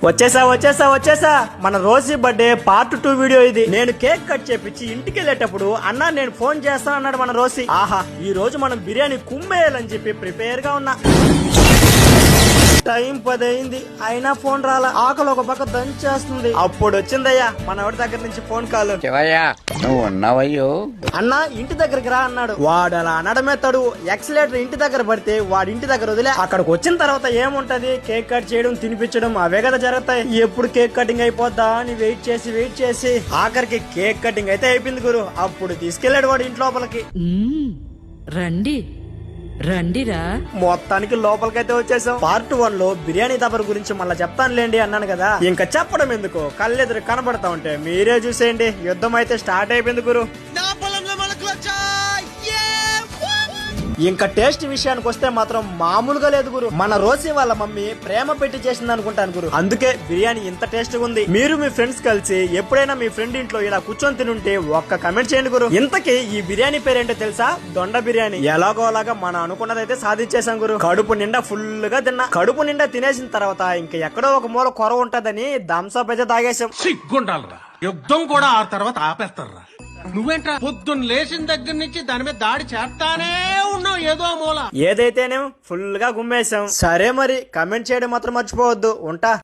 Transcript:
వచ్చేసా మన Rosie birthday part 2 video ఇది. నేను కేక్ కట్ చేపించి ఇంటికి వెళ్ళేటప్పుడు అన్న నేను ఫోన్ చేస్తాను అన్నాడు మన రోజీ. ఆహా, ఈ రోజు మనం బిర్యానీ కుమ్మేయాలని చెప్పి ప్రిపేర్ గా ఉన్నా. టైం 10 అయింది, అయినా ఫోన్ రాలా. ఆకలి ఒక పక్క దంచేస్తుంది. అప్పుడు వచ్చిందయ్యా మనవాడి దగ్గర నుంచి ఫోన్ కాల్. నువ్వు ఉన్నావయ్యో అన్న ఇంటి దగ్గరికి రా అన్నాడు. వాడు అలా అనడమే తడు. ఎక్సలేటర్ ఇంటి దగ్గర పడితే వాడి ఇంటి దగ్గర వదిలే. అక్కడికి వచ్చిన తర్వాత ఏముంటది, కేక్ కట్ చేయడం తినిపించడం అవే కదా జరుగుతాయి. ఎప్పుడు కేక్ కటింగ్ అయిపోద్దా అని వెయిట్ చేసి ఆఖరికి కేక్ కటింగ్ అయితే అయిపోయింది గురు. అప్పుడు తీసుకెళ్లాడు వాడు ఇంటి లోపలికి. రండి రండిరా. మొత్తానికి లోపలికైతే వచ్చేసాం. పార్ట్ 1 లో బిర్యానీ దబర్ గురించి మళ్ళీ చెప్తానులేండి అన్నాను కదా, ఇంకా చెప్పడం ఎందుకు, కళ్ళెదురు కనబడతా ఉంటే మీరే చూసేయండి. యుద్ధం అయితే స్టార్ట్ అయిపోయింది గురు. ఇంకా టేస్ట్ విషయానికి వస్తే మాత్రం మామూలుగా లేదు గురు. మన రోజీ వాళ్ళ మమ్మీ ప్రేమ పెట్టి చేసింది అనుకుంటాను గురు. అందుకే బిర్యానీ ఇంత టేస్ట్ ఉంది. మీరు మీ ఫ్రెండ్స్ కలిసి ఎప్పుడైనా మీ ఫ్రెండ్ ఇంట్లో ఇలా కూర్చొని తినుంటే ఒక్క కమెంట్ చేయండి గురు. ఇంతకీ ఈ బిర్యానీ పేరేంటో తెలుసా? దొండ బిర్యానీ. ఎలాగోలాగా మనం అనుకున్నదైతే సాధించేసాం గురు. కడుపు నిండా ఫుల్ గా తిన్నా. కడుపు నిండా తినేసిన తర్వాత ఇంకా ఎక్కడో ఒక మూల కొర ఉంటదని థమ్సప్ అయితే తాగేసాం. సిగ్గుండాలరా, యుద్ధం కూడా ఆ తర్వాత ఆపేస్తారా. నువ్వేంట్రా పొద్దున్న లేచిన దగ్గర నుంచి దాని మీద దాడి చేస్తానే ఉన్నావు ఏదో మూల. ఏదైతేనే ఫుల్ గా గుమ్మేశాం. సరే మరి కమెంట్ చేయడం మాత్రం మర్చిపోవద్దు. ఉంటా.